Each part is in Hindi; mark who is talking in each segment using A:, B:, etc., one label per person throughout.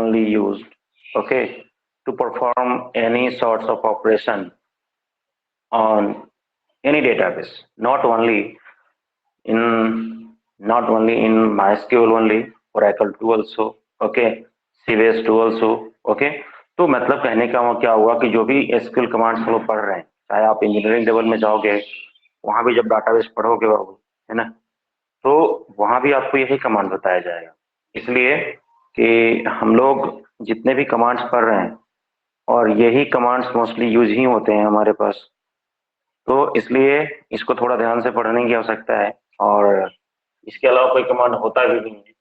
A: only used, okay, to perform any sorts of operation on any database, not only in MySQL only, Oracle 2 also, okay, CBS 2 also, okay। तो मतलब कहने का क्या हुआ कि जो भी एसक्यूएल कमांड्स हम लोग पढ़ रहे हैं, चाहे आप इंजीनियरिंग लेवल में जाओगे, वहां भी जब डाटाबेस पढ़ोगे बाबू, है ना, तो वहां भी आपको यही कमांड बताया जाएगा। इसलिए कि हम लोग जितने भी कमांड्स पढ़ रहे हैं और यही कमांड्स मोस्टली यूज ही होते हैं हमारे पास, तो इसलिए इसको थोड़ा ध्यान से पढ़ने की आवश्यकता है। और इसके अलावा कोई कमांड होता भी नहीं है,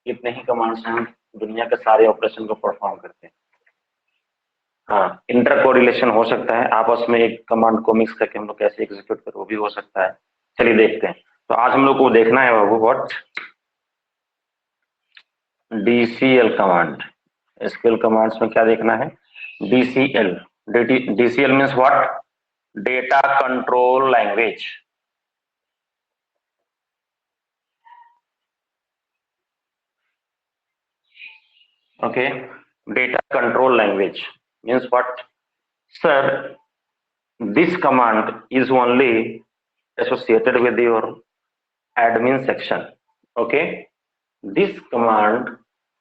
A: इतने ही कमांड्स हम दुनिया के सारे ऑपरेशन को परफॉर्म करते हैं। हाँ, इंटर कोरिलेशन हो सकता है, आपस में एक कमांड को मिक्स करके हम लोग कैसे एग्जीक्यूट करें वो भी हो सकता है। चलिए देखते हैं। तो आज हम लोग को देखना है बाबू what DCL command. SQL commands में क्या देखना है? DCL। DCL means what? Data control language. Okay, data control language means what? Sir, this command is only associated with your admin section. Okay, this command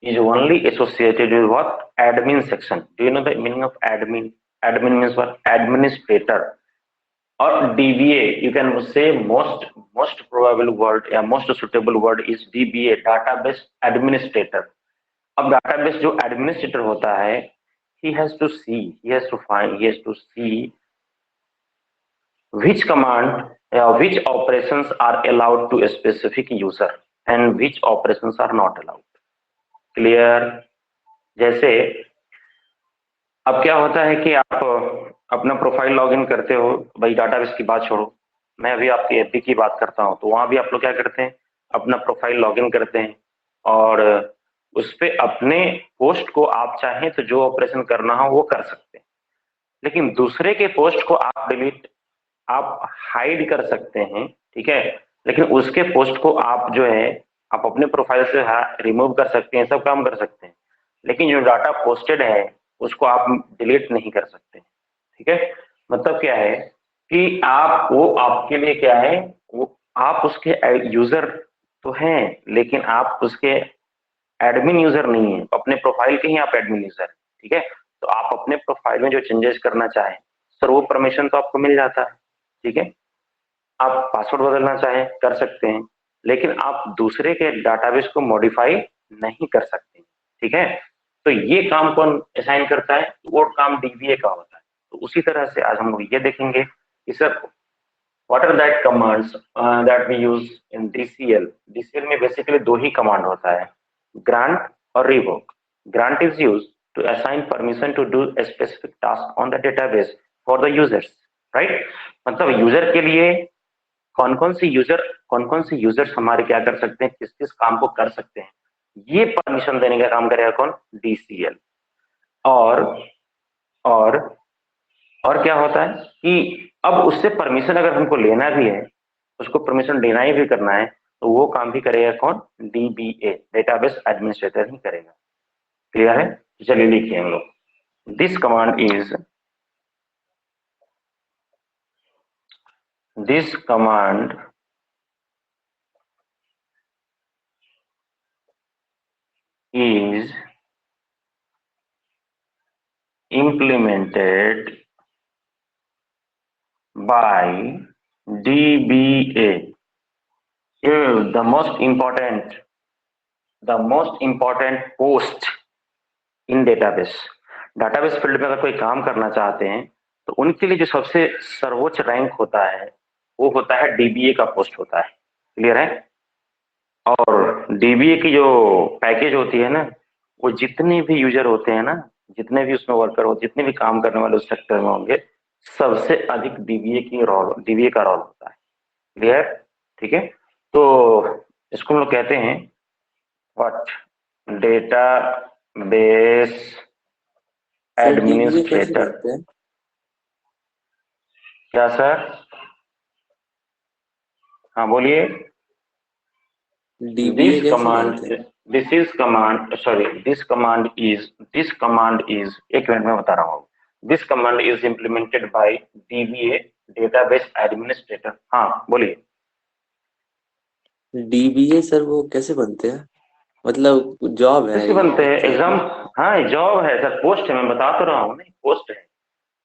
A: is only associated with what? Admin section. Do you know the meaning of admin? Admin means what? Administrator. Or DBA, you can say most probable word, yeah, most suitable word is DBA, database administrator. अब डाटाबेस जो एडमिनिस्ट्रेटर होता है, he has to see, he has to find, he has to see which command, which operations are allowed to a specific user and which operations are not allowed. Clear? जैसे अब क्या होता है कि आप अपना प्रोफाइल लॉगिन करते हो, भाई डाटाबेस की बात छोड़ो, मैं अभी आपकी एपी की बात करता हूं, तो वहां भी आप लोग क्या करते हैं? अपना प्रोफाइल लॉगिन करते हैं और उस पे अपने पोस्ट को आप चाहें तो जो ऑपरेशन करना हो वो कर सकते हैं, लेकिन दूसरे के पोस्ट को आप डिलीट, आप हाइड कर सकते हैं, ठीक है, लेकिन उसके पोस्ट को आप जो है आप अपने प्रोफाइल से रिमूव कर सकते हैं, सब काम कर सकते हैं, लेकिन जो डाटा पोस्टेड है उसको आप डिलीट नहीं कर सकते, ठीक है। मतलब क्या है कि आप, वो आपके लिए क्या है, वो आप उसके यूजर तो हैं, लेकिन आप उसके एडमिन यूजर नहीं है, अपने प्रोफाइल के ही आप एडमिन यूजर, ठीक है। तो आप अपने प्रोफाइल में जो चेंजेस करना चाहें सर, वो परमिशन तो आपको मिल जाता है, ठीक है। आप पासवर्ड बदलना चाहें कर सकते हैं, लेकिन आप दूसरे के डाटाबेस को मॉडिफाई नहीं कर सकते, ठीक है। तो ये काम कौन असाइन करता है? वो काम डीबीए का होता है। तो उसी तरह से आज हम लोग ये देखेंगे कि sir what are that commands that we use in DCL. DCL में बेसिकली दो ही कमांड होता है, ग्रांट और revoke. Grant is use to assign permission to do a specific task on the database for the users, right. मतलब यूजर के लिए कौन कौन से यूजर्स हमारे क्या कर सकते हैं, किस किस काम को कर सकते हैं, ये परमिशन देने का काम करेगा कौन? डीसीएल। और और और क्या होता है कि अब उससे परमिशन अगर हमको लेना भी है, उसको परमिशन देना ही भी करना है, तो वो काम भी करेगा कौन? डीबीए, डेटाबेस एडमिनिस्ट्रेटर ही करेगा। क्लियर है? चलिए लिखिए हम लोग, this command is, this command is implemented by DBA. The most important post in database. Database field में अगर कोई काम करना चाहते हैं तो उनके लिए जो सबसे सर्वोच्च रैंक होता है वो होता है डीबीए का पोस्ट होता है। क्लियर है? और डीबीए की जो पैकेज होती है ना, वो जितने भी यूजर होते हैं ना, जितने भी उसमें वर्कर हो, जितने भी काम करने वाले उस सेक्टर में होंगे, सबसे अधिक डीबीए का रोल होता है। क्लियर? ठीक है। तो इसको हम लोग कहते हैं व्हाट? Data base administrator. क्या सर? हाँ बोलिए।
B: DBA
A: this command, this is command, sorry, this command is, एक मिनट में बता रहा हूँ। This command is implemented bye dBA, database administrator. हाँ बोलिए।
B: डीबीए सर वो कैसे बनते हैं? मतलब जॉब है
A: कैसे बनते हैं
B: क्या
A: एग्जाम?
B: ये?
A: हाँ जॉब है सर, पोस्ट है, मैं बता तो रहा हूँ, नहीं पोस्ट है।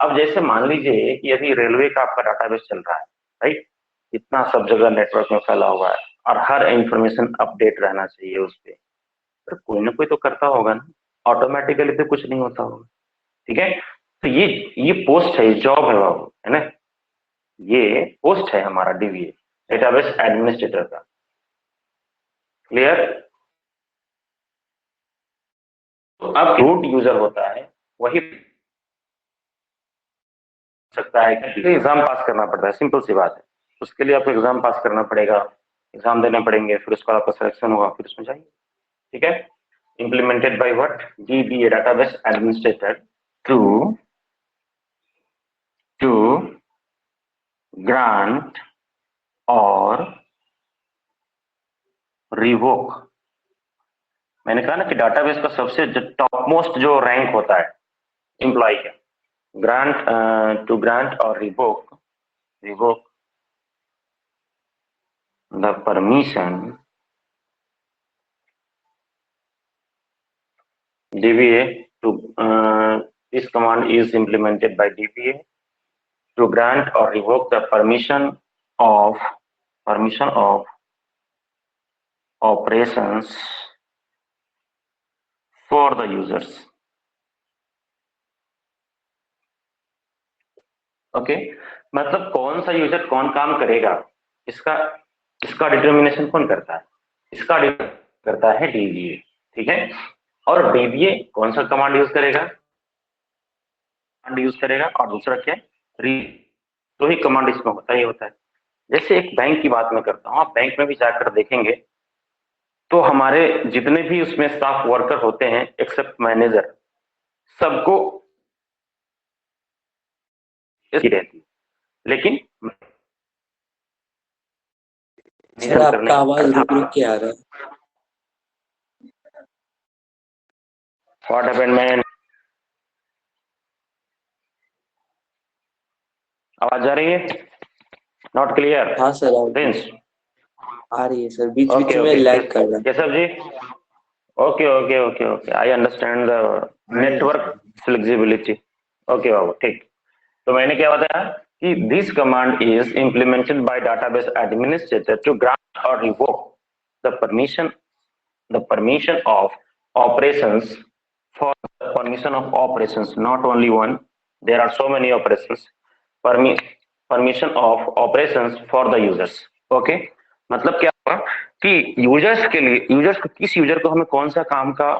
A: अब जैसे मान लीजिए कि अभी रेलवे का आपका डाटाबेस चल रहा है, राइट? इतना सब जगह नेटवर्क में फैला हुआ है और हर इंफॉर्मेशन अपडेट रहना चाहिए उस पर, तो कोई ना कोई तो करता होगा ना, ऑटोमेटिकली तो कुछ नहीं होता होगा। ठीक है, तो ये पोस्ट है, जॉब है बाबू, है ना? ये पोस्ट है हमारा डीबीए, डेटाबेस एडमिनिस्ट्रेटर का। क्लियर? तो अब रूट यूजर होता है वही सकता है कि एग्जाम पास करना पड़ता है, सिंपल सी बात है। उसके लिए आपको एग्जाम पास करना पड़ेगा, एग्जाम देने पड़ेंगे, फिर उसका आपका सिलेक्शन होगा, फिर उसमें जाइए। ठीक है, implemented by what? DBA, database administrator, to grant और रिवोक। मैंने कहा ना कि डाटाबेस का सबसे टॉप मोस्ट जो रैंक होता है एम्प्लॉय का, ग्रांट, टू ग्रांट और revoke, revoke the permission, DBA to, this command is implemented by DBA to grant or revoke the of permission of operations for the users. Okay, मतलब कौन सा यूजर कौन काम करेगा, इसका इसका डिटर्मिनेशन कौन करता है? इसका करता है डीबीए। ठीक है, और डीबीए कौन सा कमांड यूज करेगा? कमांड यूज करेगा, और दूसरा क्या है? री। तो ही कमांड इसमें होता ही होता है। जैसे एक बैंक की बात मैं करता हूँ, आप बैंक में भी जाकर देखेंगे तो हमारे जितने भी उसमें स्टाफ वर्कर होते हैं एक्सेप्ट मैनेजर, सबको इसकी रहती है, लेकिन
B: सर
A: करने
B: आपका आवाज रुक रुक के आ रहा है।
A: What happened man? आवाज आ रही है? नॉट क्लियर
B: हाँ सर
A: प्रिंस?
B: आ रही है सर, बीच बीच
A: ओके
B: में
A: ओके,
B: लैग कर रहा है।
A: Keshav ji? Okay okay okay okay, I understand the network flexibility. Okay बाबू, ठीक। तो मैंने क्या बताया कि this command is implemented by database administrator to grant और revoke the permission of operations, for permission of operations, not only one, there are so many operations, permission of operations for the users. Okay, मतलब क्या हुआ कि यूजर्स के लिए, यूजर्स को, किस यूजर को हमें कौन सा काम का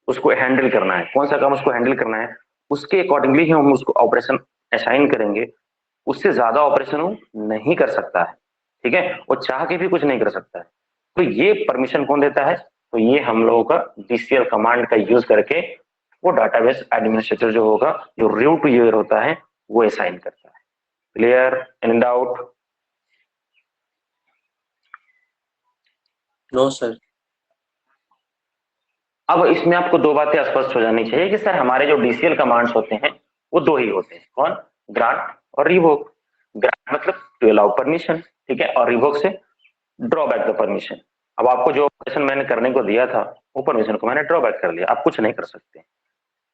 A: उसको हैंडल करना है, कौन सा काम उसको हैंडल करना है, उसके अकॉर्डिंगली ही हम उसको ऑपरेशन असाइन करेंगे। उससे ज्यादा ऑपरेशन वो नहीं कर सकता है। ठीक है, वो चाह के भी कुछ नहीं कर सकता है। तो ये परमिशन कौन देता है? तो ये हम लोगों का डीसीएल कमांड का यूज करके वो डाटाबेस एडमिनिस्ट्रेटर जो होगा, जो रूट यूजर होता है, वो असाइन करता है। Clear? Any doubt?
B: No sir.
A: अब इसमें आपको दो बातें स्पष्ट हो जानी चाहिए कि सर हमारे जो डीसीएल कमांड्स होते हैं वो दो ही होते हैं। कौन? ग्रांट और रिवोक। ग्रांट मतलब टू अलाउ परमिशन, ठीक है, और रिवोक से ड्रॉ बैक द परमिशन। अब आपको जो ऑपरेशन मैंने करने को दिया था वो परमिशन को मैंने ड्रॉ बैक कर लिया, आप कुछ नहीं कर सकते।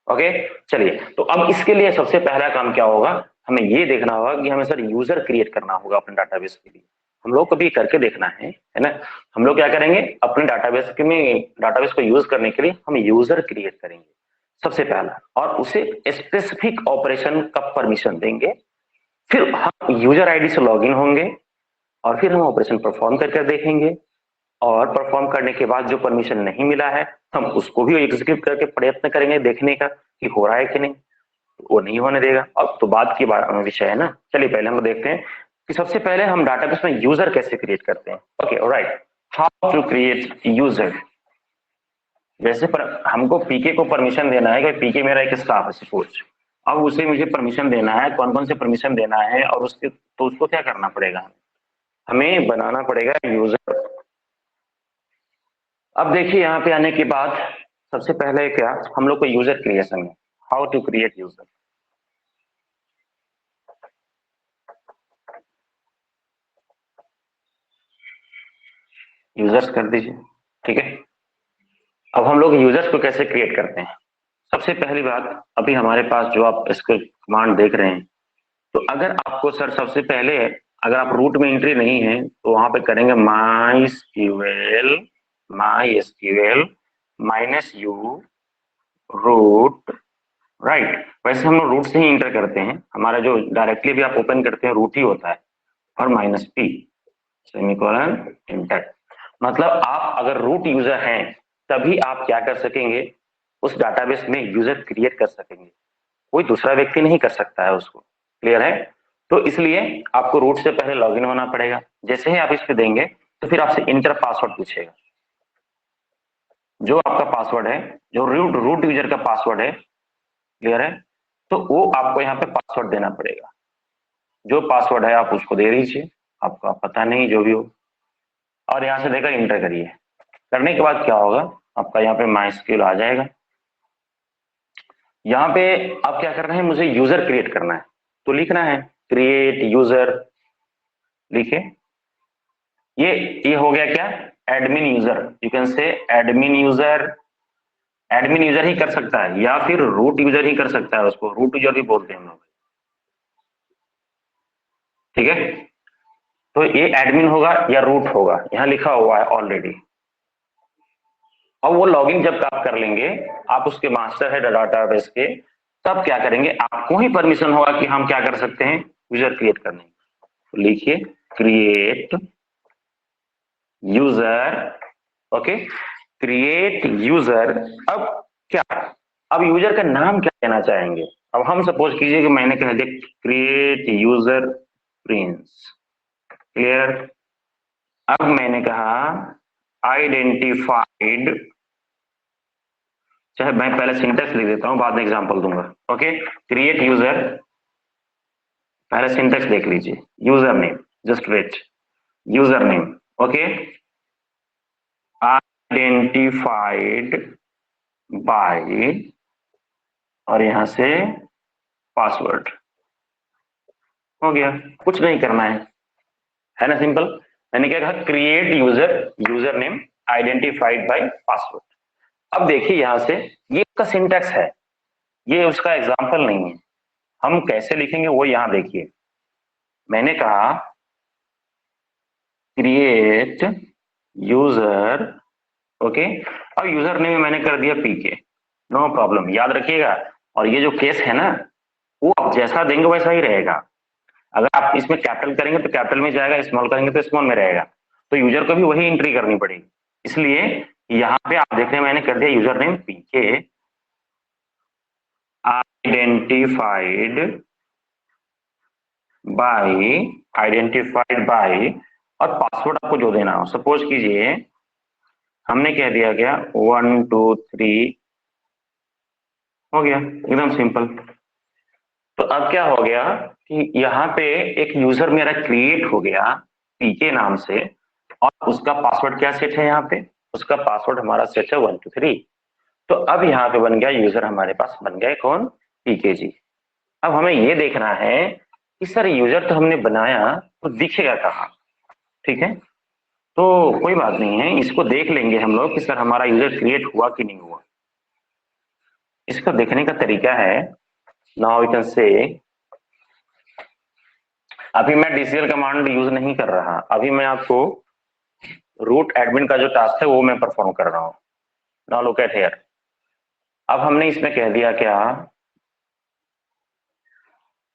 A: ओके, चलिए, तो अब इसके लिए सबसे पहला काम क्या होगा? हमें ये देखना होगा कि हमें सर यूजर क्रिएट करना होगा अपने डाटाबेस के लिए। हम लोग को भी करके देखना है ना? हम लोग क्या करेंगे, अपने डाटाबेस के में, डाटाबेस को यूज करने के लिए हम यूजर क्रिएट करेंगे सबसे पहला, और उसे स्पेसिफिक ऑपरेशन का परमिशन देंगे। फिर हम यूजर आईडी से लॉगिन होंगे और फिर हम ऑपरेशन परफॉर्म करके देखेंगे, और परफॉर्म करने के बाद जो परमिशन नहीं मिला है हम उसको भी एग्जीक्यूट करके प्रयत्न करेंगे देखने का कि हो रहा है कि नहीं। वो नहीं होने देगा। अब तो बात की विषय है ना। चलिए पहले हम देखते हैं कि सबसे पहले हम डाटाबेस में यूजर कैसे क्रिएट करते हैं। Okay alright, how to create user. जैसे हमको पीके को परमिशन देना है कि पीके मेरा एक स्टाफ है सपोज, अब उसे मुझे परमिशन देना है, कौन कौन से परमिशन देना है, और उसके तो उसको क्या करना पड़ेगा, हमें बनाना पड़ेगा यूजर। अब देखिए यहाँ पे आने के बाद सबसे पहले क्या हम लोग को यूजर क्रिएशन है, how to create user. Users कर दीजिए, ठीक है। अब हम लोग यूजर्स को कैसे क्रिएट करते हैं। सबसे पहली बात, अभी हमारे पास जो आप इसके कमांड देख रहे हैं, तो अगर आपको सर सबसे पहले अगर आप रूट में एंट्री नहीं है तो वहां पे करेंगे my SQL -u root, right. वैसे हम लोग रूट से ही इंटर करते हैं, हमारा जो डायरेक्टली भी आप ओपन करते हैं रूट ही होता है, और -p सेमीकोलन इंटर। मतलब आप अगर रूट यूजर हैं तभी आप क्या कर सकेंगे, उस डाटाबेस में यूजर क्रिएट कर सकेंगे, कोई दूसरा व्यक्ति नहीं कर सकता है उसको। क्लियर है। तो इसलिए आपको रूट से पहले लॉगिन होना पड़ेगा। जैसे ही आप इस पे देंगे तो फिर आपसे इंटर पासवर्ड पूछेगा। जो आपका पासवर्ड है, जो रूट रूट यूजर का पासवर्ड है, क्लियर है, तो वो आपको यहाँ पे पासवर्ड देना पड़ेगा। जो पासवर्ड है आप उसको दे दीजिए, आपका पता नहीं जो भी हो, और यहाँ से देकर इंटर करिए। करने के बाद क्या होगा, आपका यहाँ पे माइस्क्यूएल आ जाएगा। यहाँ पे आप क्या करना है, मुझे यूजर क्रिएट करना है, तो लिखना है क्रिएट यूजर, लिखे। ये हो गया क्या, admin user. You can say admin user, admin user ही कर सकता है या फिर रूट यूजर ही कर सकता है, उसको रूट यूजर भी बोलते हैं हम लोग, ठीक है। तो ये एडमिन होगा या रूट होगा, यहाँ लिखा हुआ है ऑलरेडी। और वो लॉगिन जब आप कर लेंगे, आप उसके मास्टर है डाटाबेस के, तब क्या करेंगे, आपको ही परमिशन होगा कि हम क्या कर सकते हैं, यूजर क्रिएट करने। तो लिखिए create user, okay, create user. अब क्या, अब यूजर का नाम क्या देना चाहेंगे। अब हम सपोज कीजिए कि मैंने कह दिया क्रिएट यूजर प्रिंस, क्लियर। अब मैंने कहा आइडेंटिफाइड, चाहे मैं पहले सिंटेक्स लिख देता हूं, बाद में एग्जांपल दूंगा। ओके, क्रिएट यूजर, पहले सिंटेक्स देख लीजिए। User name, just wait, user name, okay, identified by, और यहां से पासवर्ड। हो गया, कुछ नहीं करना है ना, सिंपल। मैंने क्या कहा, create user, user name identified by password. अब देखिए यहां से, ये उसका सिंटेक्स है, ये उसका एग्जाम्पल नहीं है। हम कैसे लिखेंगे वो यहां देखिए। मैंने कहा क्रिएट यूजर, ओके। अब यूजर नेम मैंने कर दिया पीके, नो प्रॉब्लम, याद रखिएगा। और ये जो केस है ना, वो आप जैसा देंगे वैसा ही रहेगा। अगर आप इसमें कैपिटल करेंगे तो कैपिटल में जाएगा, स्मॉल करेंगे तो स्मॉल में रहेगा। तो यूजर को भी वही एंट्री करनी पड़ेगी। इसलिए यहाँ पे आप देख रहे हैं, मैंने कर दिया user name PK identified by, और पासवर्ड आपको जो देना हो, सपोज कीजिए हमने कह दिया क्या 1 2 3, हो गया, एकदम सिंपल। तो अब क्या हो गया कि यहाँ पे एक यूजर मेरा क्रिएट हो गया पीके नाम से, और उसका पासवर्ड क्या सेट है, यहाँ पे उसका पासवर्ड हमारा सेट है 1 2 3। तो अब यहाँ पे बन गया यूजर, हमारे पास बन गया कौन, पीके जी। अब हमें ये देखना है कि सर यूजर तो हमने बनाया, तो दिखेगा कहाँ, ठीक है। तो कोई बात नहीं है, इसको देख लेंगे हम लोग कि सर हमारा यूजर क्रिएट हुआ कि नहीं हुआ। इसको देखने का तरीका है, नाउ यू कैन से, अभी मैं डीसीएल कमांड यूज नहीं कर रहा, अभी मैं आपको रूट एडमिन का जो टास्क है वो मैं परफॉर्म कर रहा हूँ। Now look at here. अब हमने इसमें कह दिया क्या,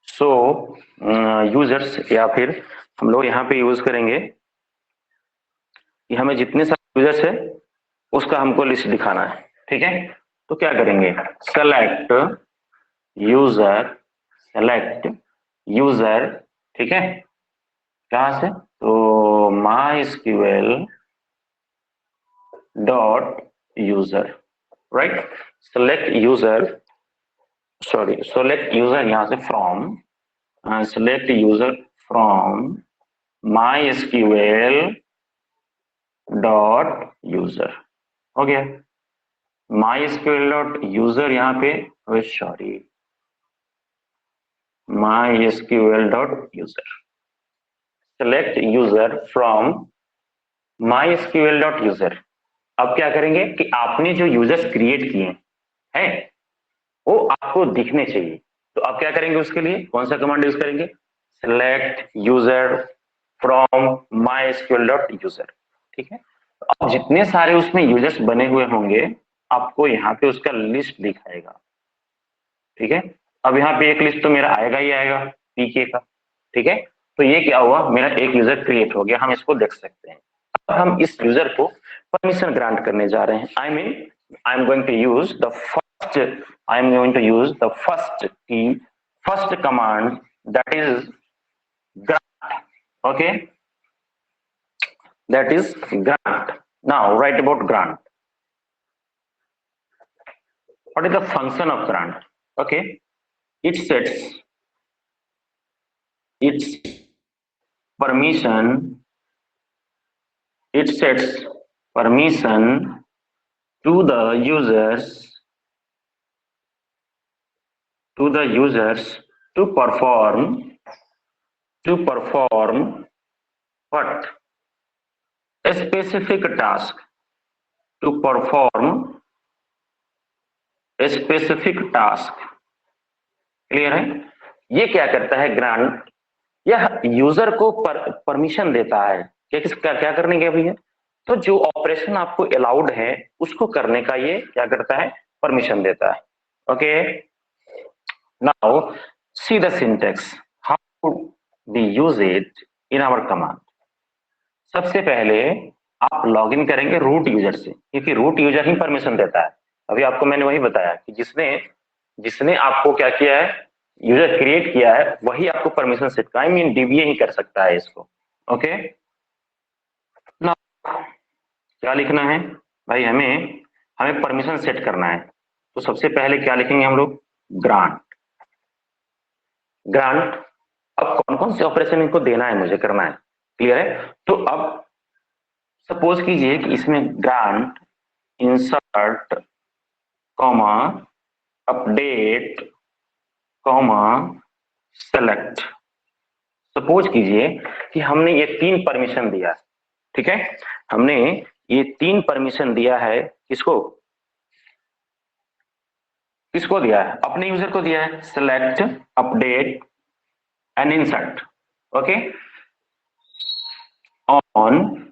A: सो यूजर्स, या फिर हम लोग यहाँ पे यूज करेंगे कि हमें जितने सारे यूजर्स है उसका हमको लिस्ट दिखाना है, ठीक है। तो क्या करेंगे, सेलेक्ट यूजर, सेलेक्ट यूजर, ठीक है। कहां से, तो MySQL dot user, right. Select user, sorry select user, यहां से from, select user from MySQL dot user, हो गया। MySQL डॉट यूजर यहाँ पे, sorry, MySQL dot user, select user from MySQL dot user. अब क्या करेंगे कि आपने जो यूजर्स क्रिएट किए हैं वो आपको दिखने चाहिए। तो आप क्या करेंगे, उसके लिए कौन सा कमांड यूज करेंगे, select user from MySQL dot user. ठीक है, तो अब जितने सारे उसमें यूजर्स बने हुए होंगे आपको यहाँ पे उसका लिस्ट दिखाएगा। ठीक है, अब यहाँ पे एक लिस्ट तो मेरा आएगा ही आएगा पीके का। ठीक है, तो ये क्या हुआ, मेरा एक यूजर क्रिएट हो गया, हम इसको देख सकते हैं। अब हम इस यूजर को परमिशन ग्रांट करने जा रहे हैं। I am going to use the first, I am going to use the first command, that is grant. Okay, that is grant. Now write about grant. What is the function of grant? Okay, it sets its permission, it sets permission to the users to perform what, a specific task, to perform a specific task। Clear है, ये क्या करता है ग्रांट, यह यूजर को परमिशन देता है क्या करने के भैया, तो जो ऑपरेशन आपको अलाउड है उसको करने का ये क्या करता है, परमिशन देता है। Okay, now see the syntax, how we use it in our command. सबसे पहले आप लॉगिन करेंगे रूट यूजर से, क्योंकि रूट यूजर ही परमिशन देता है। अभी आपको मैंने वही बताया कि जिसने आपको क्या किया है, यूजर क्रिएट किया है, वही आपको परमिशन सेट का, आई मीन डीबीए ही कर सकता है इसको। ओके, ना क्या लिखना है भाई, हमें परमिशन सेट करना है। तो सबसे पहले क्या लिखेंगे हम लोग, ग्रांट। ग्रांट, अब कौन कौन से ऑपरेशन इनको देना है, मुझे करना है। क्लियर है, तो अब सपोज कीजिए कि इसमें grant insert comma update comma select. Suppose कीजिए कि हमने ये 3 परमिशन दिया। ठीक है, हमने ये 3 परमिशन दिया है, किसको किसको दिया है, अपने यूजर को दिया है, select, update and insert. Okay, on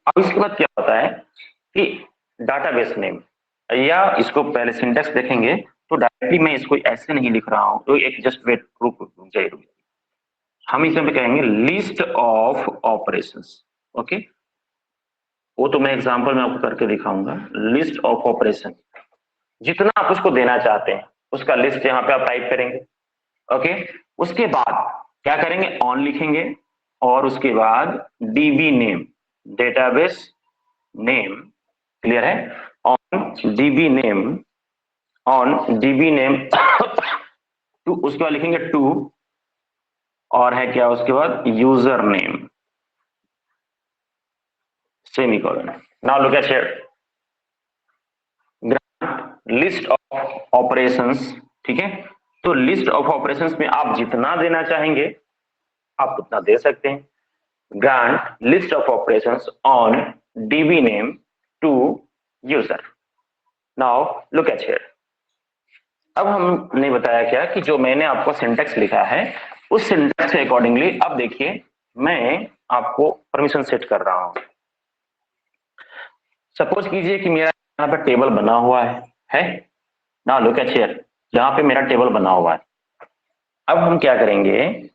A: अब इसके बाद क्या होता है कि डाटाबेस नेम, या इसको पहले सिंटेक्स देखेंगे तो डायरेक्टली मैं इसको ऐसे नहीं लिख रहा हूं, तो एक जस्ट वेट, रुक जाइए, हम इसमें कहेंगे लिस्ट ऑफ ऑपरेशंस। ओके, वो तो मैं एग्जांपल में आपको करके दिखाऊंगा। लिस्ट ऑफ ऑपरेशन, जितना आप उसको देना चाहते हैं उसका लिस्ट यहाँ पे आप टाइप करेंगे। ओके, उसके बाद क्या करेंगे, ऑन लिखेंगे, और उसके बाद dB name, database name. Clear है, ऑन डीबी नेम टू, उसके बाद लिखेंगे टू, और है क्या उसके बाद, user name semicolon. Now look at here, grant list of operations. ठीक है, तो लिस्ट ऑफ ऑपरेशंस में आप जितना देना चाहेंगे आप उतना दे सकते हैं। Grant list of operations on DB name to user. Now look at here, अब हमने बताया क्या कि जो मैंने आपको सिंटेक्स लिखा है उस सिंटेक्स के अकॉर्डिंगली अब देखिए मैं आपको परमिशन सेट कर रहा हूं। सपोज कीजिए कि मेरा यहाँ पे टेबल बना हुआ है। नाउ लुक एट हियर, यहाँ पे मेरा टेबल बना हुआ है। अब हम क्या करेंगे,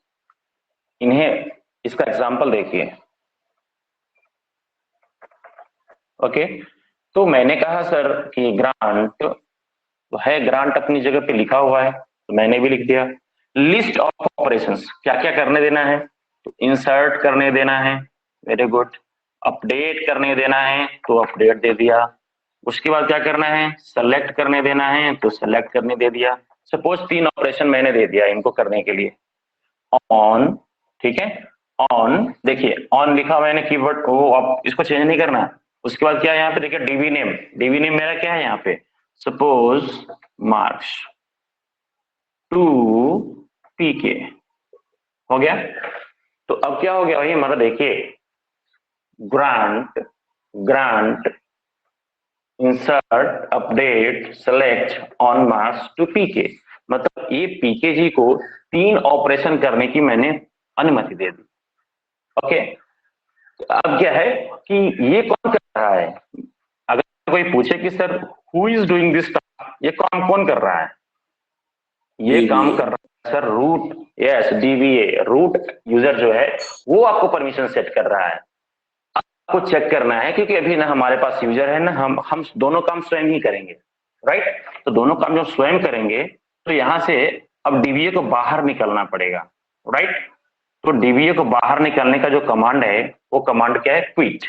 A: इन्हें, इसका एग्जांपल देखिए। ओके, तो मैंने कहा सर कि ग्रांट तो है, ग्रांट अपनी जगह पे लिखा हुआ है तो मैंने भी लिख दिया। लिस्ट ऑफ ऑपरेशंस, क्या क्या करने देना है, तो इंसर्ट करने देना है, वेरी गुड। अपडेट करने देना है तो अपडेट दे दिया। उसके बाद क्या करना है, सेलेक्ट करने देना है तो सेलेक्ट करने दे दिया। सपोज 3 ऑपरेशन मैंने दे दिया इनको करने के लिए। ऑन, ठीक है, ऑन देखिए, ऑन लिखा मैंने कीवर्ड, वो आप इसको चेंज नहीं करना, उसके बाद क्या है यहाँ पे देखिए डीबी नेम, डीबी नेम मेरा क्या है यहाँ पे, सपोज मार्क्स टू पीके, हो गया। तो अब क्या हो गया भाई हमारा, देखिए grant, grant insert update select on marks to PK, मतलब ये पीके जी को 3 ऑपरेशन करने की मैंने अनुमति दे दी। ओके, अब क्या है कि ये कौन कर रहा है, अगर कोई पूछे कि sir who is doing this task, ये काम कौन कर रहा है, ये काम कर रहा है sir root, yes DBA, root user जो है वो आपको परमिशन सेट कर रहा है। आपको चेक करना है क्योंकि अभी ना हमारे पास यूजर है ना, हम दोनों काम स्वयं ही करेंगे, राइट। तो दोनों काम जब स्वयं करेंगे तो यहां से अब डीबीए को बाहर निकलना पड़ेगा, राइट। तो डीबीए को बाहर निकलने का जो कमांड है वो कमांड क्या है, क्विट।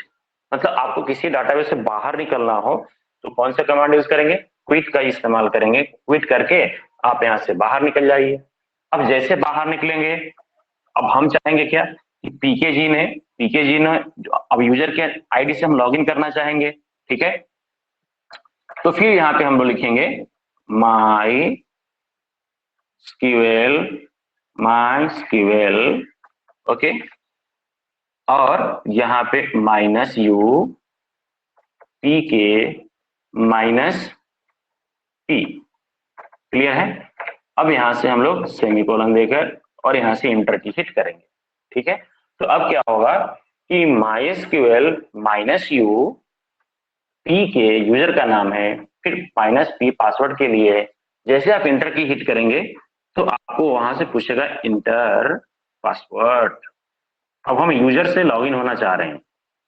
A: मतलब आपको किसी डाटाबेस से बाहर निकलना हो तो कौन सा कमांड यूज करेंगे, क्विट का इस्तेमाल करेंगे। क्विट करके आप यहां से बाहर निकल जाइए। अब जैसे बाहर निकलेंगे, अब हम चाहेंगे क्या कि पीके जी ने अब यूजर के आईडी से हम लॉगिन करना चाहेंगे, ठीक है। तो फिर यहाँ पे हम लोग लिखेंगे माई स्क्यूएल, माई स्क्यूएल, ओके, और यहाँ पे माइनस यू पी के माइनस पी, क्लियर है। अब यहां से हम लोग सेमीकोलन देकर और यहां से इंटर की हिट करेंगे, ठीक है। तो अब क्या होगा कि माइस्क्यूएल माइनस यू पी के यूजर का नाम है, फिर माइनस पी पासवर्ड के लिए है। जैसे आप इंटर की हिट करेंगे तो आपको वहां से पूछेगा इंटर पासवर्ड। अब हम यूजर से लॉगिन होना चाह रहे हैं,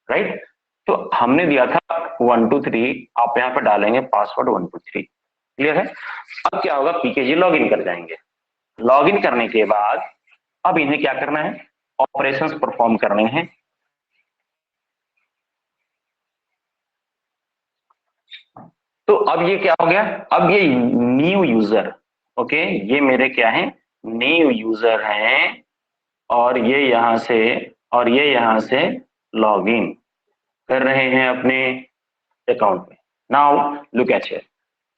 A: राइट। तो हमने दिया था 123, आप यहाँ पे डालेंगे पासवर्ड 123, क्लियर है। अब क्या होगा, पीकेजी लॉगिन कर जाएंगे। लॉगिन करने के बाद अब इन्हें क्या करना है, ऑपरेशंस परफॉर्म करने हैं। तो अब ये क्या हो गया, अब ये न्यू यूजर, ओके, ये मेरे क्या है, न्यू यूजर हैं, और ये यहां से और ये यहां से लॉगिन कर रहे हैं अपने अकाउंट में। नाउ लुक एट हियर,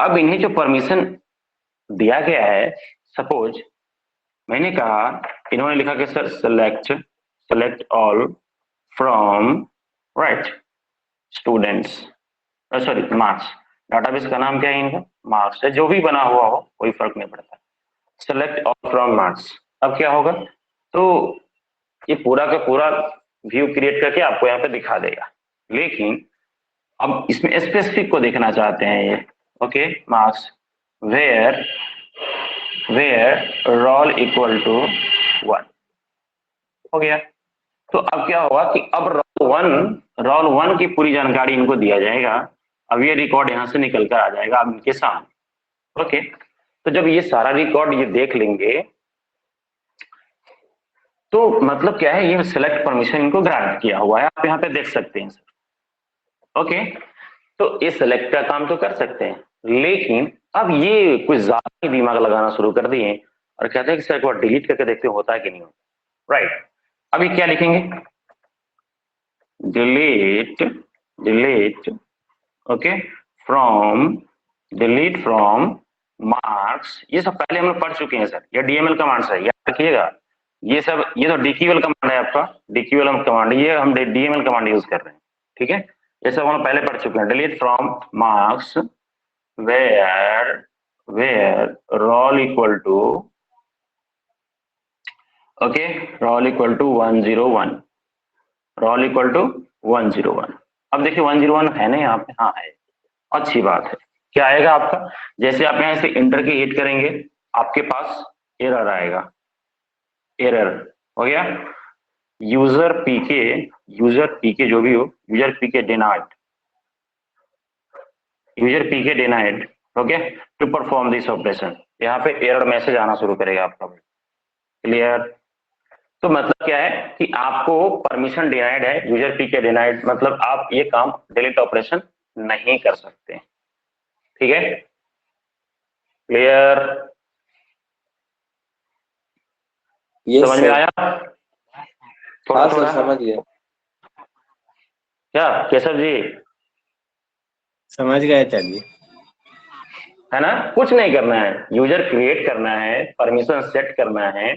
A: अब इन्हें जो परमिशन दिया गया है, सपोज मैंने कहा, इन्होंने लिखा कि sir select, select all from, right, students, sorry marks, database का नाम क्या है इनका, मार्क्स है, जो भी बना हुआ हो कोई फर्क नहीं पड़ता, सेलेक्ट ऑल फ्रॉम मार्क्स। अब क्या होगा, तो ये पूरा का पूरा व्यू क्रिएट करके आपको यहाँ पे दिखा देगा, लेकिन अब इसमें स्पेसिफिक को देखना चाहते हैं ये, okay, marks where role equal to 1, हो गया। तो अब क्या होगा कि अब रोल वन की पूरी जानकारी इनको दिया जाएगा। अब ये रिकॉर्ड यहां से निकल कर आ जाएगा अब इनके सामने, ओके। तो जब ये सारा रिकॉर्ड ये देख लेंगे तो मतलब क्या है, ये सिलेक्ट परमिशन इनको ग्रांट किया हुआ है, आप यहाँ पे देख सकते हैं सर, ओके। तो ये सिलेक्ट का काम तो कर सकते हैं, लेकिन अब ये कुछ ज्यादा ही दिमाग लगाना शुरू कर दिए और कहते हैं कि सर एक बार डिलीट करके देखते होता है कि नहीं होता, राइट। अभी क्या लिखेंगे, delete, delete, okay, from, delete from marks. ये सब पहले हम लोग पढ़ चुके हैं सर, ये डीएमएल कमांड है, याद रखिएगा। ये सब, ये तो डीक्यूएल कमांड है आपका, डीक्यूएल कमांड, ये हम डीएमएल कमांड यूज कर रहे हैं, ठीक है। ये सब हम पहले पढ़ चुके हैं। Delete from marks where role equal to, okay, role equal to 101, role equal to 101। अब देखिए 101 है ना यहाँ पे, हाँ है, अच्छी बात है। क्या आएगा आपका, जैसे आप यहाँ से इंटर की हिट करेंगे आपके पास एरर आएगा, एरर, हो गया, यूजर पीके जो भी हो, user PK denied, user PK denied, okay, to perform this operation. यहाँ पे एरर मैसेज आना शुरू करेगा आपका, क्लियर। तो मतलब क्या है कि आपको परमिशन डिनाइड है, यूजर पीके डिनाइड, मतलब आप ये काम डिलीट ऑपरेशन नहीं कर सकते, ठीक है, क्लियर, समझ में आया थोड़ा
B: हाँ
A: थोड़ा,
B: सर समझ गया।
A: क्या केशव जी,
B: समझ गए, चलिए।
A: है ना, कुछ नहीं करना है, यूजर क्रिएट करना है, परमिशन सेट करना है,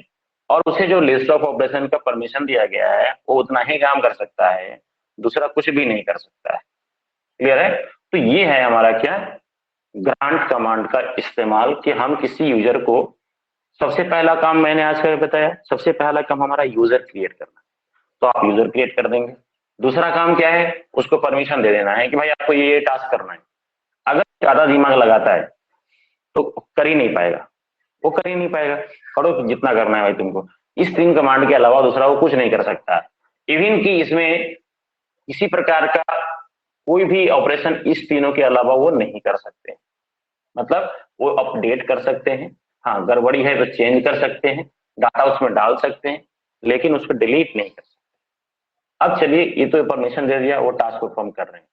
A: और उसे जो लिस्ट ऑफ ऑपरेशन का परमिशन दिया गया है वो उतना ही काम कर सकता है, दूसरा कुछ भी नहीं कर सकता है। क्लियर है? तो ये है हमारा क्या, ग्रांट कमांड का इस्तेमाल, कि हम किसी यूजर को, सबसे पहला काम मैंने आज का बताया, सबसे पहला काम हमारा यूजर क्रिएट करना, तो आप यूजर क्रिएट कर देंगे। दूसरा काम क्या है, उसको परमिशन दे देना है कि भाई आपको ये टास्क करना है। अगर ज्यादा दिमाग लगाता है तो कर ही नहीं पाएगा, वो कर ही नहीं पाएगा। करो जितना करना है भाई तुमको, इस 3 कमांड के अलावा दूसरा वो कुछ नहीं कर सकता। इवन कि इसमें किसी प्रकार का कोई भी ऑपरेशन इस तीनों के अलावा वो नहीं कर सकते। मतलब वो अपडेट कर सकते हैं, हाँ गड़बड़ी है तो चेंज कर सकते हैं, डाटा उसमें डाल सकते हैं, लेकिन उसको डिलीट नहीं कर सकते। अब चलिए, ये तो परमिशन दे दिया, वो टास्क परफॉर्म कर रहे हैं,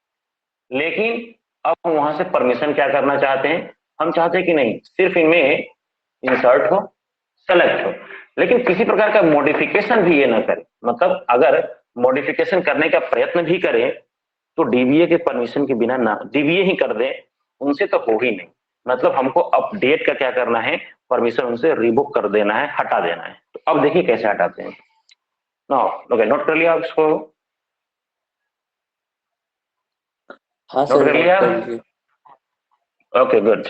A: लेकिन अब हम वहां से परमिशन क्या करना चाहते हैं, हम चाहते हैं कि नहीं सिर्फ इनमें इंसर्ट हो, सेलेक्ट हो, लेकिन किसी प्रकार का मॉडिफिकेशन भी ये ना करे। मतलब अगर मॉडिफिकेशन करने का प्रयत्न भी करें तो डीबीए के परमिशन के बिना ना, डीबीए ही कर दें, उनसे तो हो ही नहीं। मतलब हमको अपडेट का क्या करना है, परमिशन उनसे रिवोक कर देना है, हटा देना है। तो अब देखिए कैसे हटाते हैं। ओके, नोट कर लिया आप इसको?
B: हाँ
A: नोट
B: सर,
A: कर
B: नोट
A: लिया?
B: कर लिए।
A: Okay good.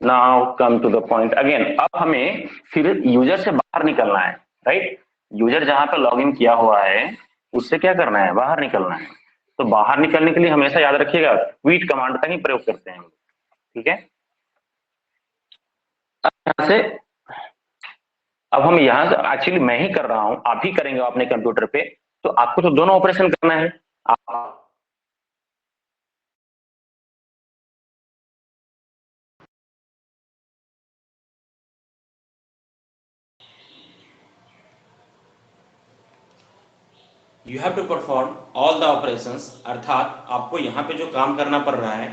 A: Now come to the point again. अब हमें फिर यूजर से बाहर निकलना है, राइट? यूजर जहां पर लॉग इन किया हुआ है उससे क्या करना है, बाहर निकलना है। तो बाहर निकलने के लिए हमेशा याद रखिएगा, क्विट कमांड का ही प्रयोग करते हैं हम, ठीक है? अब यहाँ से, अब हम यहाँ से, एक्चुअली मैं ही कर रहा हूं, आप ही करेंगे अपने कंप्यूटर पे, तो आपको तो दोनों ऑपरेशन करना है। आप
C: you have to perform all the operations, अर्थात आपको यहाँ पे जो काम करना पड़ रहा है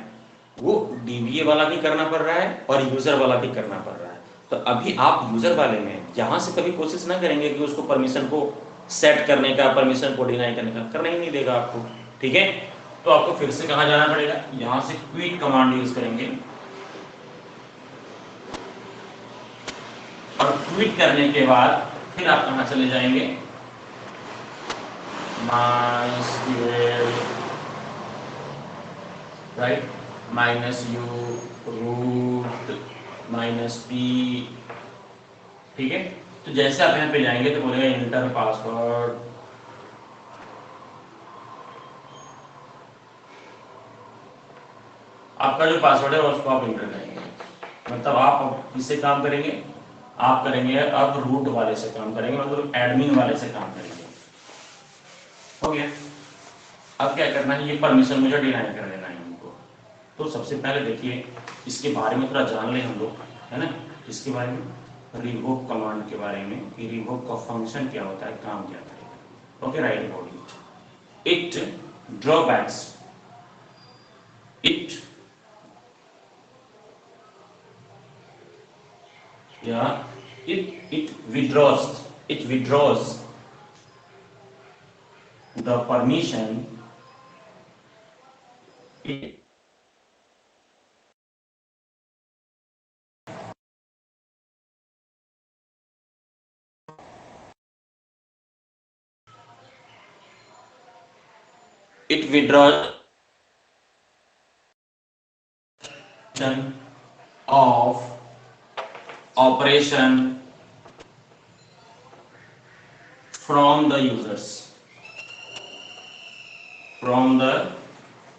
C: वो डीबीए वाला भी करना पड़ रहा है और यूजर वाला भी करना पड़ रहा है। तो अभी आप यूजर वाले में यहाँ से कभी कोशिश ना करेंगे कि उसको परमिशन को सेट करने का, परमिशन को डिनाई करने का, करना ही नहीं देगा आपको, ठीक है? तो आपको फिर से कहाँ जाना पड़ेगा, यहाँ से क्विट कमांड यूज करेंगे, और क्विट करने के बाद फिर आप कहाँ चले जाएंगे, MySQL, right, -u root -p, ठीक है? तो जैसे आप यहाँ पे जाएंगे तो बोलेगा इंटर पासवर्ड, आपका जो पासवर्ड है उसको आप इंटर करेंगे। मतलब आप किससे काम करेंगे, आप करेंगे अब रूट वाले से काम करेंगे, मतलब एडमिन वाले से काम करेंगे। हो गया? अब क्या करना है, ये परमिशन मुझे डिनाई कर देना है उनको। तो सबसे पहले देखिए इसके बारे में थोड़ा जान लें हम लोग, है ना? इसके बारे में, रिवोक कमांड के बारे में, कि रिवोक का फंक्शन क्या होता है, काम क्या करेगा। Okay, right about it drawbacks, it या it withdraws the permission, it withdraws of operation from the users, from the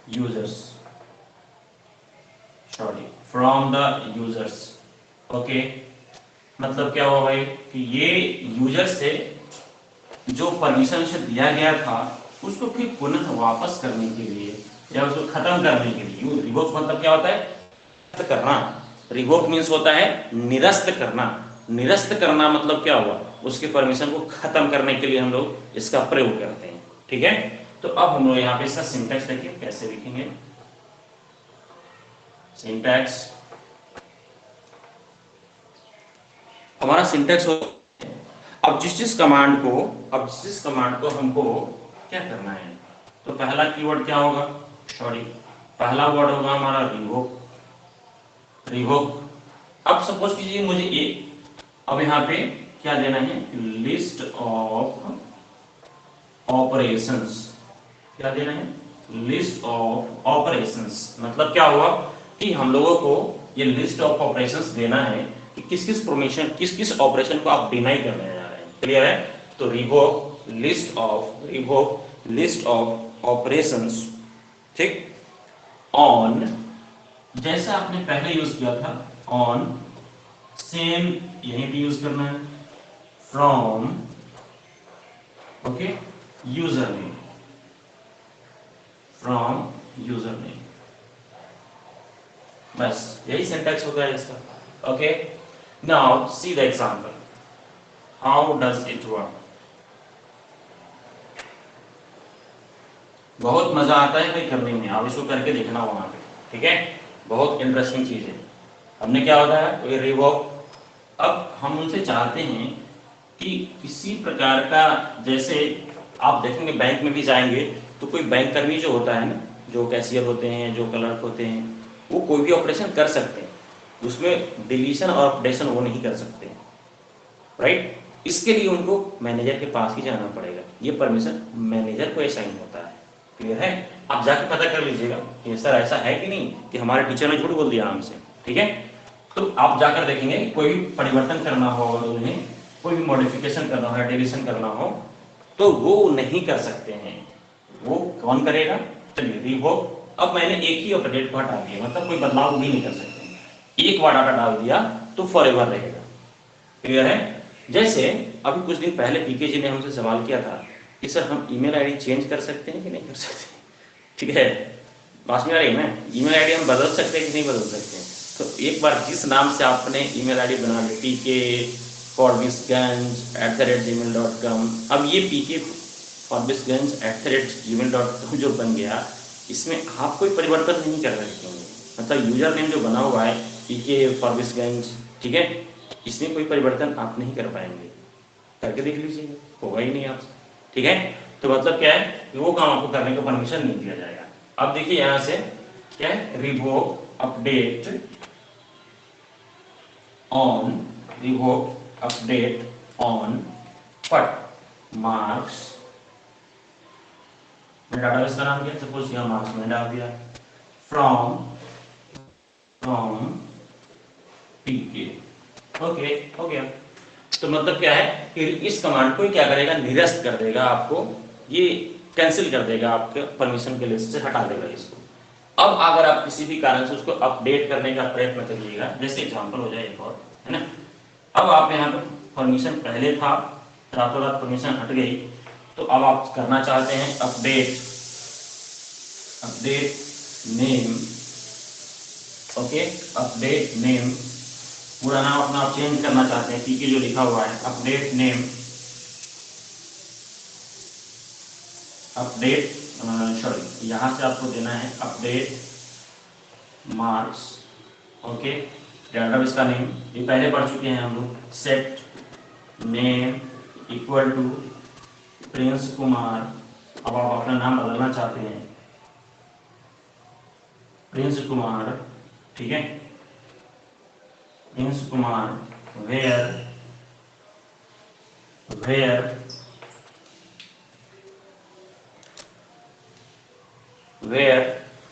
C: users, sorry, from the users। Okay, मतलब क्या हुआ भाई कि ये यूजर से जो परमिशन से दिया गया था उसको फिर पुनः वापस करने के लिए या उसको खत्म करने के लिए, रिवोक मतलब क्या होता है, करना। रिवोक मीन्स होता है निरस्त करना। निरस्त करना मतलब क्या हुआ, उसके परमिशन को खत्म करने के लिए हम लोग इसका प्रयोग करते हैं, ठीक है? तो अब हम लोग यहाँ पे इसका सिंटैक्स देखिए कैसे लिखेंगे। सिंटैक्स, हमारा सिंटैक्स हो, अब जिस कमांड को हमको क्या करना है, तो पहला कीवर्ड क्या होगा, सॉरी पहला वर्ड होगा हमारा रिवोक। अब सपोज कीजिए मुझे अब यहाँ पे क्या देना है, लिस्ट ऑफ ऑपरेशंस। क्या देना है, लिस्ट ऑफ ऑपरेशंस। मतलब क्या हुआ कि हम लोगों को ये लिस्ट ऑफ ऑपरेशंस देना है कि किस किस ऑपरेशन को आप डिनाई करने जा रहे हैं। क्लियर है? तो रिवोक लिस्ट ऑफ ऑपरेशंस, ठीक, ऑन, जैसा आपने पहले यूज किया था ऑन, सेम यहीं पे यूज करना है, from, okay, user name, from user name. बस यही सिंटैक्स होगा इसका। Okay, now see the example, how does it work. बहुत मजा आता है भाई करने में, आप इसको करके देखना वहां पे, ठीक है, बहुत इंटरेस्टिंग चीज है। हमने क्या होता है, कोई रिवोक, अब हम उनसे चाहते हैं कि किसी प्रकार का, जैसे आप देखेंगे बैंक में भी जाएंगे तो कोई बैंक कर्मी जो होता है ना, जो कैशियर होते हैं, जो क्लर्क होते हैं, वो कोई भी ऑपरेशन कर सकते हैं, उसमें डिलीशन और अपडेशन वो नहीं कर सकते, राइट। इसके लिए उनको मैनेजर के पास ही जाना पड़ेगा, ये परमिशन मैनेजर को असाइन होता है। क्लियर है? आप जाके पता कर लीजिएगा कि सर ऐसा है कि नहीं, कि हमारे टीचर ने झूठ बोल दिया हमसे, ठीक है। तो आप जाकर देखेंगे कोई भी परिवर्तन करना हो, उन्हें कोई भी मॉडिफिकेशन करना हो, डिलीशन करना हो, तो वो नहीं कर सकते हैं। वो कौन करेगा? चलिए रिवोक, अब मैंने एक ही अपडेट को हटा दिया, मतलब कोई बदलाव भी नहीं कर सकते, एक बार डाटा डाल दिया तो फॉरएवर रहेगा। क्लियर है? जैसे अभी कुछ दिन पहले पीके जी ने हमसे सवाल किया था कि सर हम ईमेल आईडी चेंज कर सकते हैं कि नहीं कर सकते, ठीक है, पास में आ रही है, ईमेल आईडी हम बदल सकते हैं कि नहीं बदल सकते हैं। तो एक बार जिस नाम से आपने ईमेल आईडी बना ली, pk@gmail.com, अब ये pk@gmail.com जो बन गया, इसमें आप कोई परिवर्तन नहीं कर सकते हैं। मतलब यूजर नेम जो बना हुआ है pk@, ठीक है, इसमें कोई परिवर्तन आप नहीं कर पाएंगे। करके देख लीजिएगा, होगा ही नहीं आपसे, ठीक है। तो मतलब क्या है कि वो काम आपको करने का परमिशन नहीं दिया जाएगा। अब देखिए यहां से क्या है, revoke update on, revoke update on पट मार्क्स, मैंने डाटाबेस का नाम दिया, सपोज यहाँ मार्क्स मैंने डाल दिया, फ्रॉम पीके, ओके हो गया। तो मतलब क्या है कि इस कमांड को क्या करेगा, निरस्त कर देगा, आपको ये कैंसिल कर देगा, आपके परमिशन के लिस्ट से हटा देगा इसको। अब अगर आप किसी भी कारण से उसको अपडेट करने का प्रयत्न करिएगा, जैसे एग्जांपल हो जाए एक और, है ना, अब आप यहाँ पर परमिशन पहले था, रातों रात परमिशन हट गई, तो अब आप करना चाहते हैं update name, okay, update name, पूरा नाम अपना आप चेंज करना चाहते हैं, पीके जो लिखा हुआ है, अपडेट नेम, अपडेट सॉरी, यहां से आपको देना है अपडेट मार्क्स, ओके, डेटाबेस का नेम ये पहले पढ़ चुके हैं हम लोग, set name equal to Prince Kumar. अब आप अपना नाम बदलना चाहते हैं, प्रिंस कुमार, ठीक है, Prince Kumar, where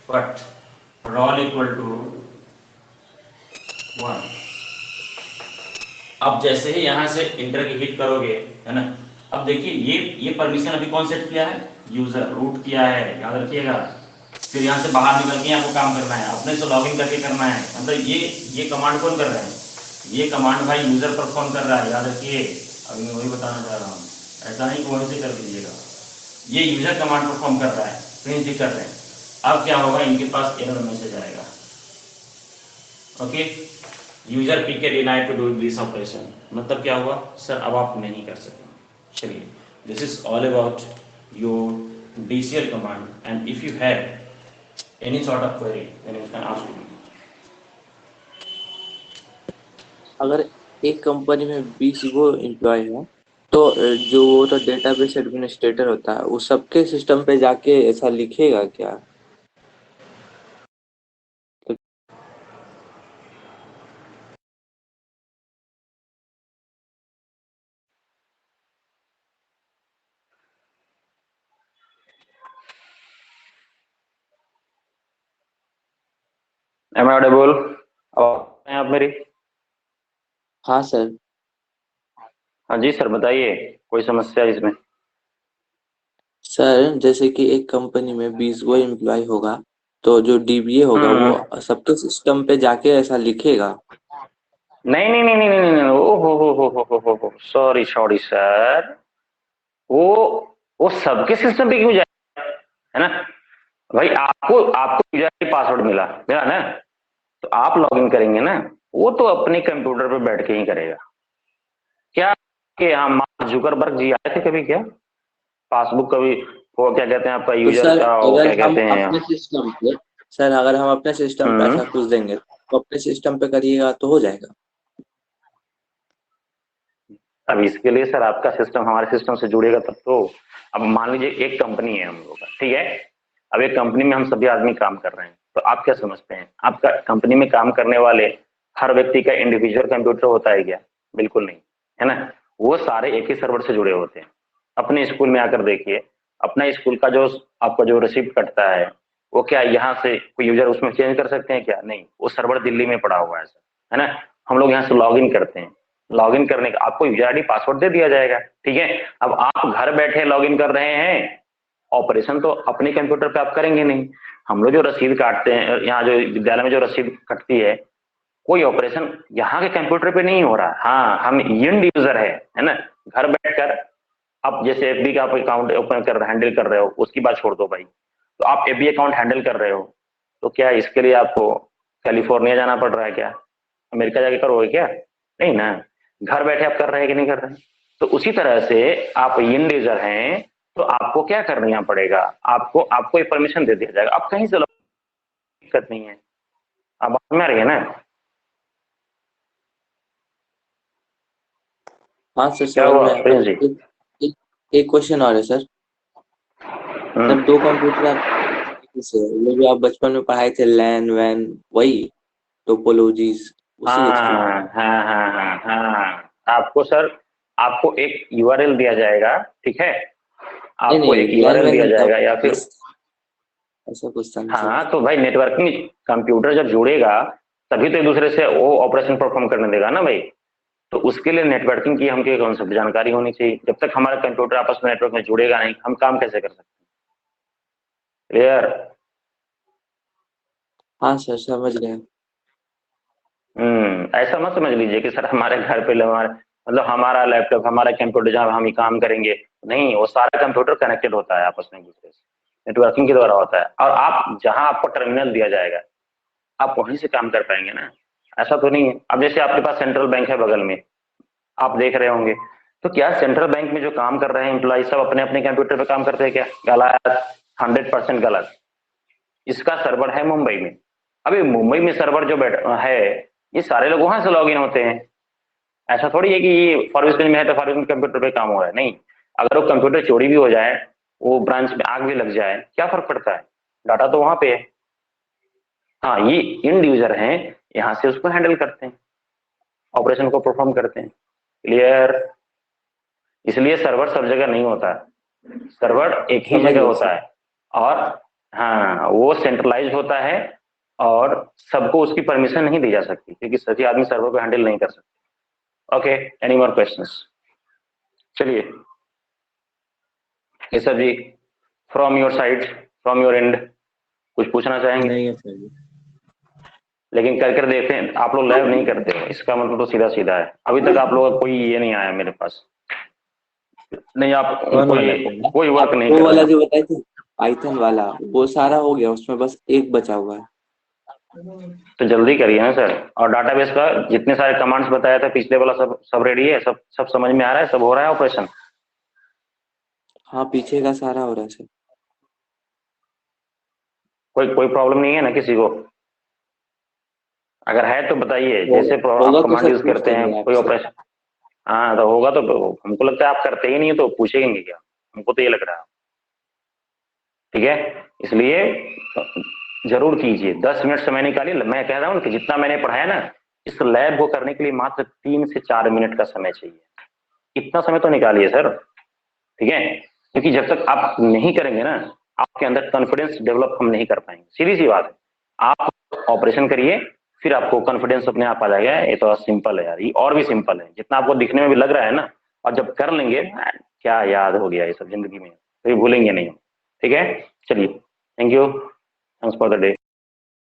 C: but roll equal to 1। अब जैसे ही यहां से इंटर की हिट करोगे, है ना, अब देखिए ये परमिशन अभी कौन सेट किया है, यूजर रूट किया है, याद रखिएगा। फिर यहाँ से बाहर निकल के आपको काम करना है, अपने से लॉगिन करके करना है। मतलब ये कमांड कौन कर रहा है, ये कमांड भाई यूजर परफॉर्म कर रहा है, याद रखिए। अभी मैं वही बताना चाह रहा हूँ, ऐसा नहीं कि वहीं से कर दीजिएगा, ये यूजर कमांड परफॉर्म कर रहा है, प्रिंट कर रहे हैं। अब क्या होगा, इनके पास एरर मैसेज आएगा, okay, user PK denied to do this operation. मतलब क्या हुआ सर, अब आप नहीं कर सकते। चलिए, this is all about your DCL command, and if you have any sort of query then you can ask me.
B: अगर एक कंपनी में 20 गो एम्प्लॉय है, तो जो वो तो डेटाबेस एडमिनिस्ट्रेटर होता है, वो सबके सिस्टम पे जाके ऐसा लिखेगा क्या?
A: Am I audible? आप मेरी?
B: हाँ सर।
A: हाँ जी सर, बताइए, कोई समस्या इसमें?
B: सर जैसे कि एक कंपनी में 20 गो एम्प्लॉय होगा, तो जो डीबीए होगा वो सबके सिस्टम पे जाके ऐसा लिखेगा।
A: नहीं नहीं नहीं नहीं नहीं नहीं, ओ हो, सॉरी सॉरी सर, वो वो सबके सिस्टम पे क्यों जाए, है ना? भाई आपको आपको यूजर पासवर्ड मिला मिला ना, तो आप लॉगिन करेंगे ना, वो तो अपने कंप्यूटर पे बैठ के ही करेगा। क्या कि हम मार्क जुकरबर्ग जी आए थे कभी क्या पासबुक कभी, वो क्या कहते हैं आपका
B: तो
A: यूजर
B: सर
A: का, वो
B: अगर
A: क्या
B: हम
A: कहते हैं?
B: अपने सिस्टम पे सर अगर हम अपने सिस्टम पे
A: हम्म
B: ऐसा कुछ देंगे तो अपने सिस्टम पे करिएगा तो हो जाएगा।
A: अब इसके लिए सर आपका सिस्टम हमारे सिस्टम से जुड़ेगा तब तो। अब मान लीजिए एक कंपनी है हम लोग का, ठीक है? अब एक कंपनी में हम सभी आदमी काम कर रहे हैं, तो आप क्या समझते हैं आपका कंपनी में काम करने वाले हर व्यक्ति का इंडिविजुअल कंप्यूटर होता है क्या? बिल्कुल नहीं, है ना? वो सारे एक ही सर्वर से जुड़े होते हैं। अपने स्कूल में आकर देखिए, अपना स्कूल का जो आपका जो रिसिप्ट कटता है, वो क्या यहाँ से कोई यूजर उसमें चेंज कर सकते हैं क्या? नहीं, वो सर्वर दिल्ली में पड़ा हुआ है ना? हम लोग यहाँ से लॉग इन करते हैं, लॉगिन करने का आपको यूजर आईडी पासवर्ड दे दिया जाएगा, ठीक है? अब आप घर बैठे लॉगिन कर रहे हैं, ऑपरेशन तो अपने कंप्यूटर पे आप करेंगे नहीं। हम लोग जो रसीद काटते हैं यहाँ जो विद्यालय में जो रसीद कटती है, कोई ऑपरेशन यहाँ के कंप्यूटर पे नहीं हो रहा। हाँ, हम इंड यूजर है ना? घर बैठकर आप जैसे एफबी का आप अकाउंट ओपन कर हैंडल कर रहे हो, उसकी बात छोड़ दो भाई, तो आप एफबी अकाउंट हैंडल कर रहे हो, तो क्या इसके लिए आपको कैलिफोर्निया जाना पड़ रहा है क्या? अमेरिका जाके करोगे क्या? नहीं ना, घर बैठे आप कर रहे हैं कि नहीं कर रहे हैं? तो उसी तरह से आप इंड यूजर हैं, तो आपको क्या करना पड़ेगा, आपको आपको परमिशन दे दिया जाएगा, आप कहीं से दिक्कत नहीं है। आप बात में आ रही है ना?
B: हाँ सर
A: क्या
B: समझ
A: हुआ
B: में आया,
A: प्रिंस
B: पर
A: जी?
B: एक क्वेश्चन और है सर। सर दो कंप्यूटर आप से वो जो आप बचपन में पढ़ाए थे लैन वैन, वही टोपोलॉजीज उसी के थ्रू।
A: हाँ हाँ हाँ हाँ हाँ, आपको सर, आपको एक यूआरएल दिया जाएगा, ठीक है?
B: नहीं
A: आपको एक
B: नहीं लैन
A: यूआरएल
B: वैन
A: दिया
B: नहीं था,
A: जाएगा या फिर,
B: बस ऐसा कुछ था सर।
A: हाँ तो भाई नेटवर्किंग कंप्यूटर जब जुड़ेगा तभी तो एक दूसरे से वो ऑपरेशन परफॉर्म करने देगा ना भाई। तो उसके लिए नेटवर्किंग की हमको कॉन्सेप्ट जानकारी होनी चाहिए। जब तक हमारा कंप्यूटर आपस में नेटवर्क में जुड़ेगा नहीं, हम काम कैसे कर सकते हैं? क्लियर?
B: हाँ सर समझ गए।
A: ऐसा मत समझ लीजिए कि सर हमारे घर पे हमारे मतलब हमारा लैपटॉप हमारा कंप्यूटर जहाँ हम ही काम करेंगे, नहीं, वो सारा कंप्यूटर कनेक्टेड होता है आपस में एक दूसरे से, नेटवर्किंग के द्वारा होता है। और आप जहाँ आपको टर्मिनल दिया जाएगा आप वहीं से काम कर पाएंगे ना, ऐसा तो नहीं है। अब जैसे आपके पास सेंट्रल बैंक है बगल में, आप देख रहे होंगे, तो क्या सेंट्रल बैंक में जो काम कर रहे हैं एम्प्लॉय सब अपने अपने कंप्यूटर पे काम करते हैं क्या? गलत, 100% गलत। इसका सर्वर है मुंबई में। अभी मुंबई में सर्वर जो बैठ है, ये सारे लोग वहां से लॉग इन होते हैं। ऐसा थोड़ी है कि ये फॉरवर्ड में है तो फॉरवर्ड कंप्यूटर पे काम हो रहा है, नहीं। अगर वो कंप्यूटर चोरी भी हो जाए, वो ब्रांच में आग भी लग जाए, क्या फर्क पड़ता है? डाटा तो वहां पे है। हाँ, ये इंड यूजर हैं, यहाँ से उसको हैंडल करते हैं, ऑपरेशन को परफॉर्म करते हैं। क्लियर? इसलिए सर्वर सब जगह नहीं होता, सर्वर एक ही
B: समझ
A: जगह
B: गए
A: होता
B: सर।
A: है। और हाँ, वो सेंट्रलाइज होता है और सबको उसकी परमिशन नहीं दी जा सकती, क्योंकि सभी आदमी सर्वर को हैंडल नहीं कर सकते। Okay, any more questions? चलिए Keshav ji, from your side, from your end, कुछ पूछना चाहेंगे?
B: नहीं है सर।
A: लेकिन कर कर देखते हैं, आप लोग लैब नहीं करते हो, इसका मतलब तो सीधा सीधा है, अभी तक आप लोगों का कोई ये नहीं आया मेरे पास, नहीं आप
B: कौन वाला
A: कोई
B: सर?
A: कोई वर्क
B: आप
A: नहीं
B: वो
A: कर रहे
B: वाला
A: हैं।
B: जो बताए थे पाइथन वाला, वो सारा हो गया, उसमें बस एक बचा हुआ है।
A: तो जल्दी करिए ना सर। और डाटाबेस का जितने सारे कमांड्स बताया था पिछले वाला, सब सब रेडी है, सब सब समझ में आ रहा है, सब हो रहा है ऑपरेशन?
B: हाँ पीछे का सारा हो रहा है सर।
A: कोई कोई प्रॉब्लम नहीं है ना किसी को? अगर है तो बताइए, जैसे आप
B: होगा तो
A: कमांड
B: सर
A: यूज
B: पूछ
A: करते हैं
B: लेंगे
A: कोई
B: आपसे।
A: ऑपरेशन। हाँ तो होगा तो, हमको लगता है आप करते ही नहीं है तो पूछेंगे क्या, हमको तो ये लग रहा है। ठीक है, इसलिए जरूर कीजिए, 10 मिनट समय निकालिए। मैं कह रहा हूँ कि जितना मैंने पढ़ाया ना, इस लैब को करने के लिए मात्र 3 से 4 मिनट का समय चाहिए। इतना समय तो निकालिए सर, ठीक है? क्योंकि जब तक आप नहीं करेंगे ना, आपके अंदर कॉन्फिडेंस डेवलप हम नहीं कर पाएंगे, सीधी सी बात है। आप ऑपरेशन करिए, फिर आपको कॉन्फिडेंस अपने आप आ जाएगा। ये तो सिंपल है यार, ये और भी सिंपल है, जितना आपको दिखने में भी लग रहा है ना, और जब कर लेंगे क्या याद हो गया ये सब जिंदगी में, तो ये भूलेंगे नहीं। ठीक है, चलिए, thank you, thanks for the day.